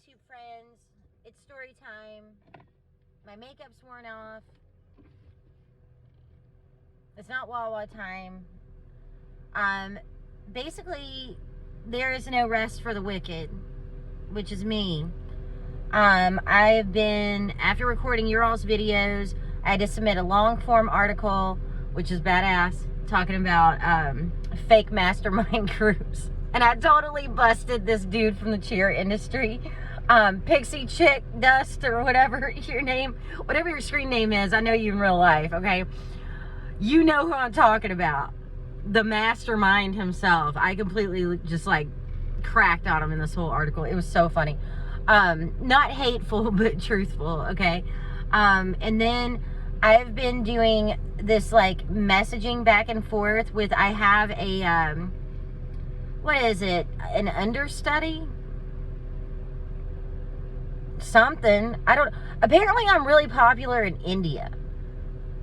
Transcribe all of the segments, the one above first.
YouTube friends, it's story time. My makeup's worn off. It's not Wawa time. Basically, there is no rest for the wicked, which is me. I've been, after recording your all's videos, I had to submit a long form article, which is badass, talking about fake mastermind groups. And I totally busted this dude from the cheer industry. Pixie Chick Dust or whatever your name, whatever your screen name is. I know you in real life, okay? You know who I'm talking about. The mastermind himself. I completely just like cracked on him in this whole article. It was so funny. Not hateful, but truthful, okay? And then I've been doing this like messaging back and forth with, I have a, what is it? An understudy? Something. I don't, apparently I'm really popular in India,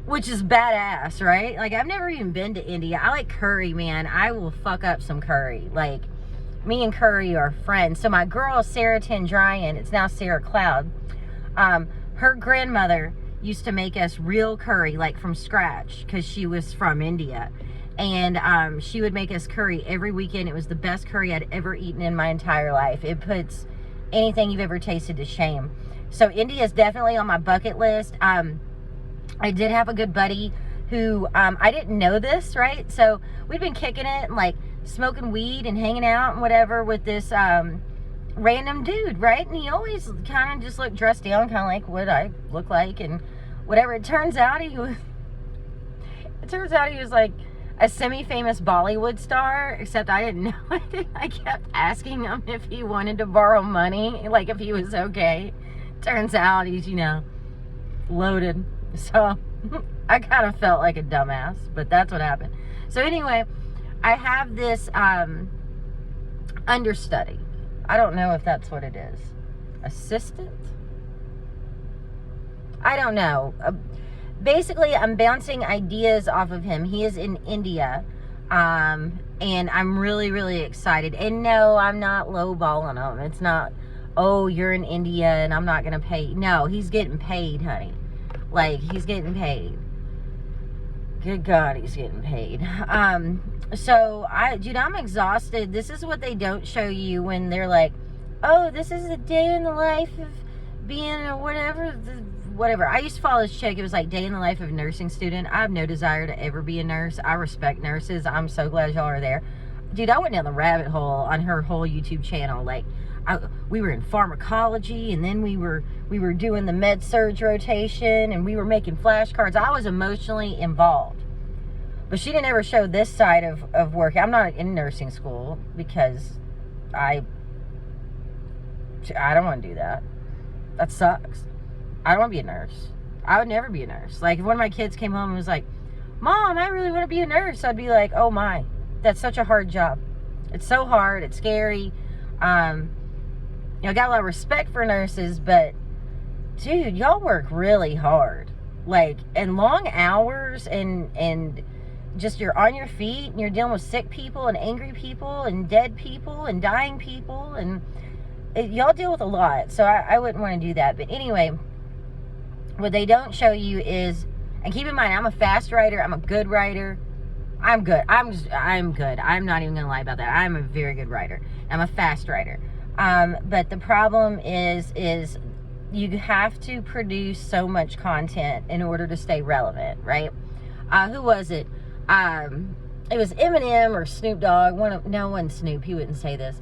which is badass, right? Like, I've never even been to India. I like curry, man. I will fuck up some curry. Like, me and curry are friends. So my girl, Sarah Tendryan, it's now Sarah Cloud, her grandmother used to make us real curry, like from scratch, because she was from India. And she would make us curry every weekend. It was the best curry I'd ever eaten in my entire life. It puts anything you've ever tasted to shame. So India is definitely on my bucket list. I did have a good buddy who, I didn't know this, right? So we'd been kicking it and like smoking weed and hanging out and whatever with this random dude, right? And he always kind of just looked dressed down, kind of like what I look like and whatever. It turns out he was like a semi-famous Bollywood star, except I didn't know it. I kept asking him if he wanted to borrow money, like if he was okay. Turns out he's, you know, loaded. So I kind of felt like a dumbass, but that's what happened. So anyway, I have this understudy. I don't know if that's what it is. Assistant? I don't know. Basically, I'm bouncing ideas off of him. He is in India, and I'm really, really excited. And no, I'm not lowballing him. It's not, oh, you're in India and I'm not going to pay. No, he's getting paid, honey. Like, he's getting paid. Good God, he's getting paid. So, dude, I'm exhausted. This is what they don't show you when they're like, oh, this is a day in the life of being a whatever. I used to follow this chick. It was like day in the life of a nursing student. I have no desire to ever be a nurse. I respect nurses. I'm so glad y'all are there. Dude, I went down the rabbit hole on her whole YouTube channel. Like, we were in pharmacology, and then we were doing the med surge rotation, and we were making flashcards. I was emotionally involved. But she didn't ever show this side of work. I'm not in nursing school because I don't want to do that. That sucks. I don't want to be a nurse. I would never be a nurse. Like, if one of my kids came home and was like, Mom, I really want to be a nurse, I'd be like, oh my, that's such a hard job. It's so hard. It's scary. I got a lot of respect for nurses, but dude, y'all work really hard. Like, and long hours, and just you're on your feet, and you're dealing with sick people and angry people and dead people and dying people, and y'all deal with a lot. So I wouldn't want to do that. But anyway, what they don't show you is, and keep in mind, I'm a fast writer. I'm a good writer. I'm good. I'm good. I'm not even gonna lie about that. I'm a very good writer. I'm a fast writer. But the problem is you have to produce so much content in order to stay relevant, right? Who was it? It was Eminem or Snoop Dogg. No one Snoop. He wouldn't say this.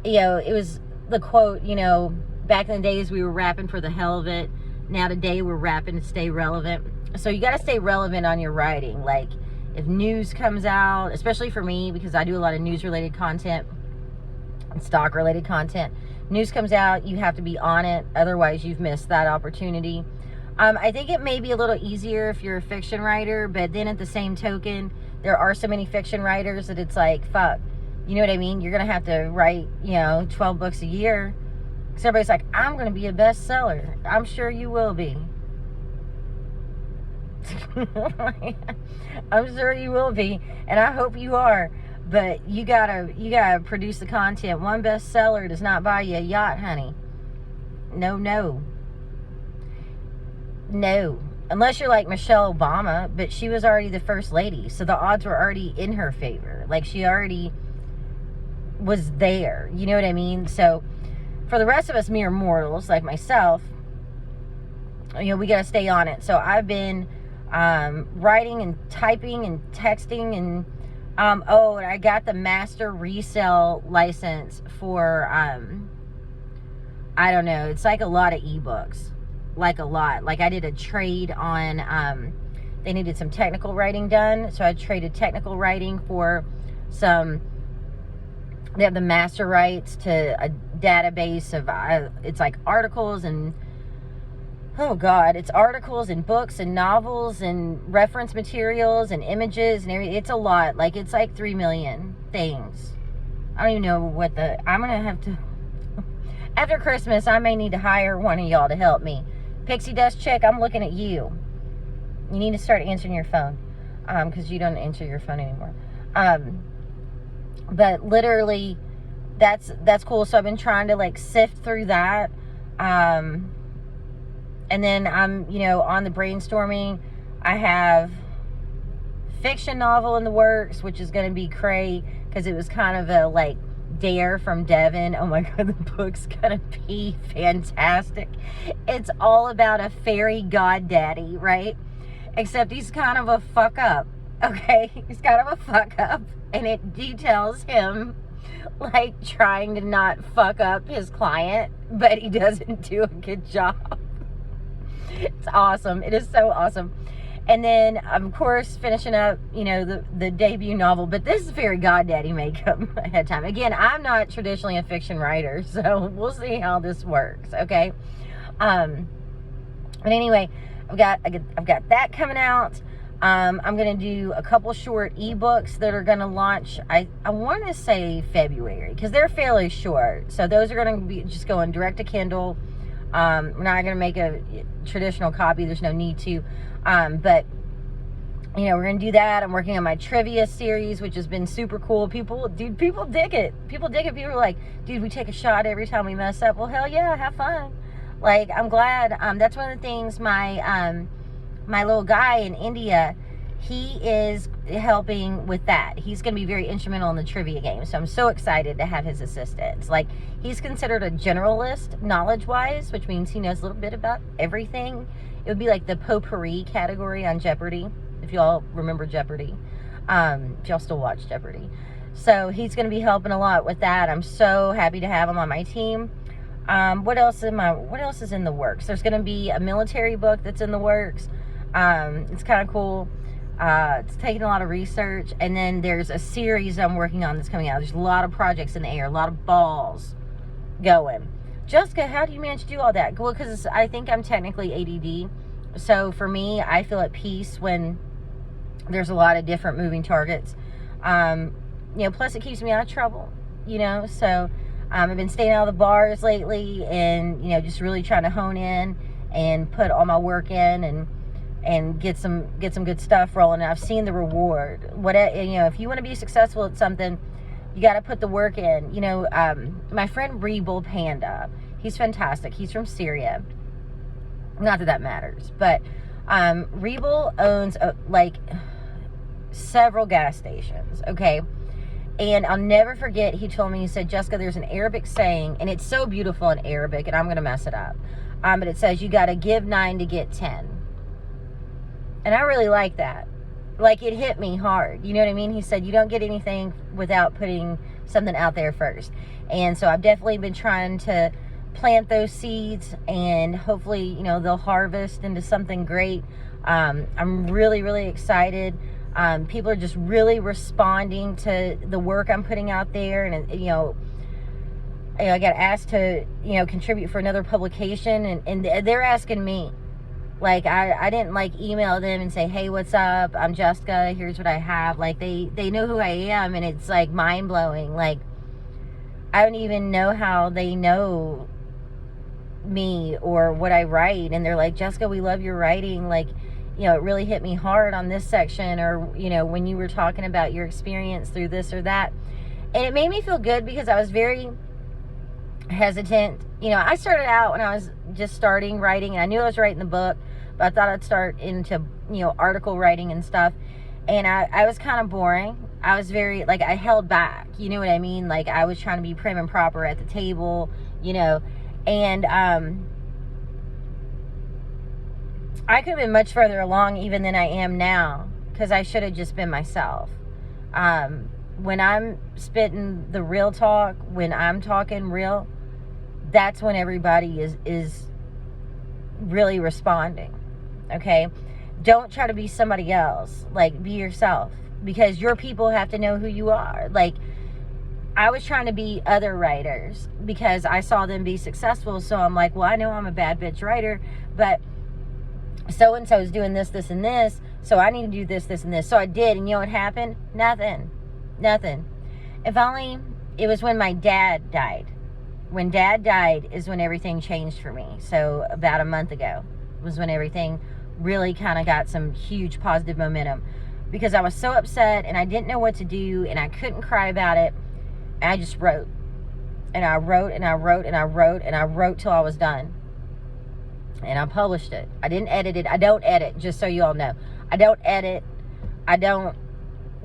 You know, it was the quote, you know, back in the days we were rapping for the hell of it. Now today we're rapping to stay relevant. So you got to stay relevant on your writing. Like, if news comes out, especially for me, because I do a lot of news related content and stock related content, news comes out, you have to be on it. Otherwise you've missed that opportunity. I think it may be a little easier if you're a fiction writer, but then at the same token, there are so many fiction writers that it's like, fuck, you know what I mean? You're going to have to write, 12 books a year. So everybody's like, I'm going to be a bestseller. I'm sure you will be. I'm sure you will be, and I hope you are. But you gotta produce the content. One bestseller does not buy you a yacht, honey. No, no. No. Unless you're like Michelle Obama, but she was already the first lady, so the odds were already in her favor. Like, she already was there. You know what I mean? So, for the rest of us mere mortals, like myself, you know, we got to stay on it. So, I've been writing and typing and texting and, and I got the master resale license for, I don't know, it's like a lot of ebooks. Like a lot. Like, I did a trade on, they needed some technical writing done, so I traded technical writing for some, they have the master rights to a database of, it's like articles and, oh God, it's articles and books and novels and reference materials and images and everything. It's a lot. Like, it's like 3 million things. I don't even know what I'm going to have to, after Christmas, I may need to hire one of y'all to help me. Pixie Dust Chick, I'm looking at you. You need to start answering your phone, because you don't answer your phone anymore. But literally, that's cool. So I've been trying to like sift through that, and then I'm, you know, on the brainstorming. I have fiction novel in the works, which is going to be cray, because it was kind of a like dare from Devin. Oh my God, the book's gonna be fantastic. It's all about a fairy goddaddy, right? Except he's kind of a fuck up, okay? He's kind of a fuck up, and it details him like trying to not fuck up his client, but he doesn't do a good job. It's awesome. It is so awesome. And then, of course, finishing up, you know, the debut novel. But this fairy goddaddy may come ahead of time. Again, I'm not traditionally a fiction writer, so we'll see how this works, okay? But anyway, I've got that coming out. I'm going to do a couple short ebooks that are going to launch, I want to say February, because they're fairly short. So those are going to be just going direct to Kindle. We're not going to make a traditional copy. There's no need to. But, you know, we're going to do that. I'm working on my trivia series, which has been super cool. People dig it. People dig it. People are like, dude, we take a shot every time we mess up. Well, hell yeah, have fun. Like, I'm glad. That's one of the things my little guy in India, he is helping with that. He's going to be very instrumental in the trivia game. So I'm so excited to have his assistance. Like, he's considered a generalist knowledge-wise, which means he knows a little bit about everything. It would be like the potpourri category on Jeopardy, if y'all remember Jeopardy. If y'all still watch Jeopardy. So he's going to be helping a lot with that. I'm so happy to have him on my team. What else is in the works? There's going to be a military book that's in the works. It's kind of cool. It's taking a lot of research. And then there's a series I'm working on that's coming out. There's a lot of projects in the air, a lot of balls going. Jessica, how do you manage to do all that? Well, because I think I'm technically ADD. So for me, I feel at peace when there's a lot of different moving targets. You know, plus it keeps me out of trouble, you know. So I've been staying out of the bars lately, and, you know, just really trying to hone in and put all my work in and get some good stuff rolling. I've seen the reward. You know, if you want to be successful at something, you got to put the work in. You know, my friend Rebel Panda, he's fantastic. He's from Syria. Not that that matters, but Rebel owns like several gas stations, okay? And I'll never forget, he told me, he said, Jessica, there's an Arabic saying, and it's so beautiful in Arabic, and I'm going to mess it up. But it says, you got to give 9 to get 10. And I really like that. Like, it hit me hard. You know what I mean? He said, you don't get anything without putting something out there first. And so I've definitely been trying to plant those seeds, and hopefully, you know, they'll harvest into something great. I'm really, really excited. People are just really responding to the work I'm putting out there. And, you know, I got asked to, you know, contribute for another publication, and they're asking me. Like, I didn't, like, email them and say, hey, what's up? I'm Jessica. Here's what I have. Like, they know who I am, and it's, like, mind-blowing. Like, I don't even know how they know me or what I write. And they're like, Jessica, we love your writing. Like, you know, it really hit me hard on this section, or, you know, when you were talking about your experience through this or that. And it made me feel good, because I was very hesitant. You know, I started out when I was just starting writing, and I knew I was writing the book, but I thought I'd start into, you know, article writing and stuff. And I was kind of boring. I was very, like, I held back. You know what I mean? Like, I was trying to be prim and proper at the table, you know. And I could have been much further along even than I am now, because I should have just been myself. When I'm spitting the real talk, when I'm talking real, that's when everybody is really responding. Okay? Don't try to be somebody else. Like, be yourself, because your people have to know who you are. Like, I was trying to be other writers because I saw them be successful. So I'm like, well, I know I'm a bad bitch writer, but so-and-so is doing this, this, and this, so I need to do this, this, and this. So I did, and you know what happened? Nothing. If only it was when my dad died. When Dad died is when everything changed for me. So about a month ago was when everything really kind of got some huge positive momentum, because I was so upset and I didn't know what to do and I couldn't cry about it. And I just wrote. And I wrote and I wrote and I wrote and I wrote till I was done. And I published it. I didn't edit it. I don't edit, just so you all know. I don't edit. I don't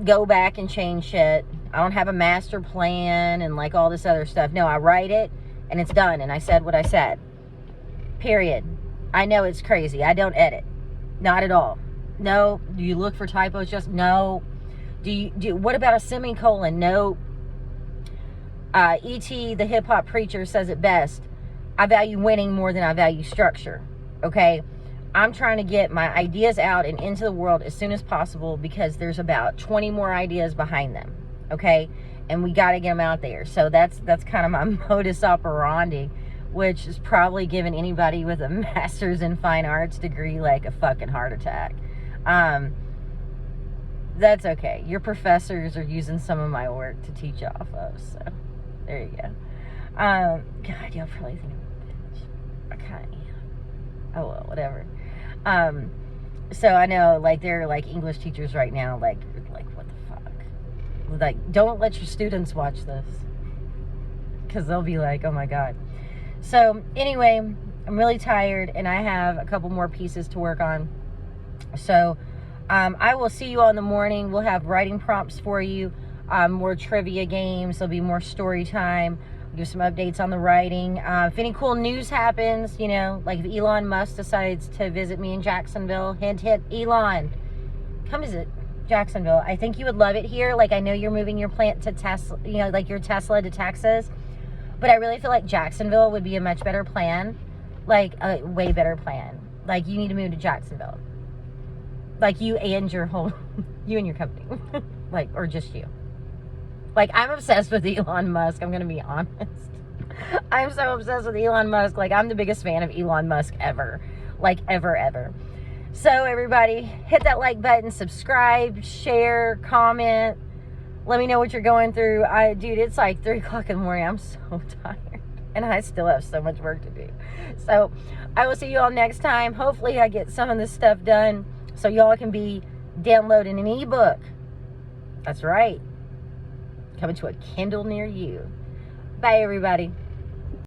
go back and change shit. I don't have a master plan and like all this other stuff. No, I write it and it's done. And I said what I said. Period. I know it's crazy. I don't edit. Not at all. No. Do you look for typos? Just no. What about a semicolon? No. E.T. the hip hop preacher says it best. I value winning more than I value structure. Okay? I'm trying to get my ideas out and into the world as soon as possible, because there's about 20 more ideas behind them. Okay? And we got to get them out there. So that's kind of my modus operandi, which is probably giving anybody with a master's in fine arts degree like a fucking heart attack. That's okay. Your professors are using some of my work to teach off of. So there you go. God, you'll probably think I'm a bitch. I kind of am. Oh well, whatever. So I know, like, there are like English teachers right now, like what the fuck? Like, don't let your students watch this, because they'll be like, oh my god. So anyway, I'm really tired and I have a couple more pieces to work on. So I will see you all in the morning. We'll have writing prompts for you, more trivia games. There'll be more story time. Give some updates on the writing. If any cool news happens, you know, like if Elon Musk decides to visit me in Jacksonville, hint, Elon, come visit Jacksonville. I think you would love it here. Like, I know you're moving your plant to Tesla, you know, like your Tesla to Texas, but I really feel like Jacksonville would be a much better plan, like a way better plan. Like, you need to move to Jacksonville. Like, you and your whole, you and your company, like, or just you. Like, I'm obsessed with Elon Musk. I'm going to be honest. I'm so obsessed with Elon Musk. Like, I'm the biggest fan of Elon Musk ever. Like, ever. So, everybody, hit that like button, subscribe, share, comment. Let me know what you're going through. Dude, it's like 3 o'clock in the morning. I'm so tired. And I still have so much work to do. So, I will see you all next time. Hopefully, I get some of this stuff done so y'all can be downloading an ebook. That's right. Coming to a Kindle near you. Bye, everybody.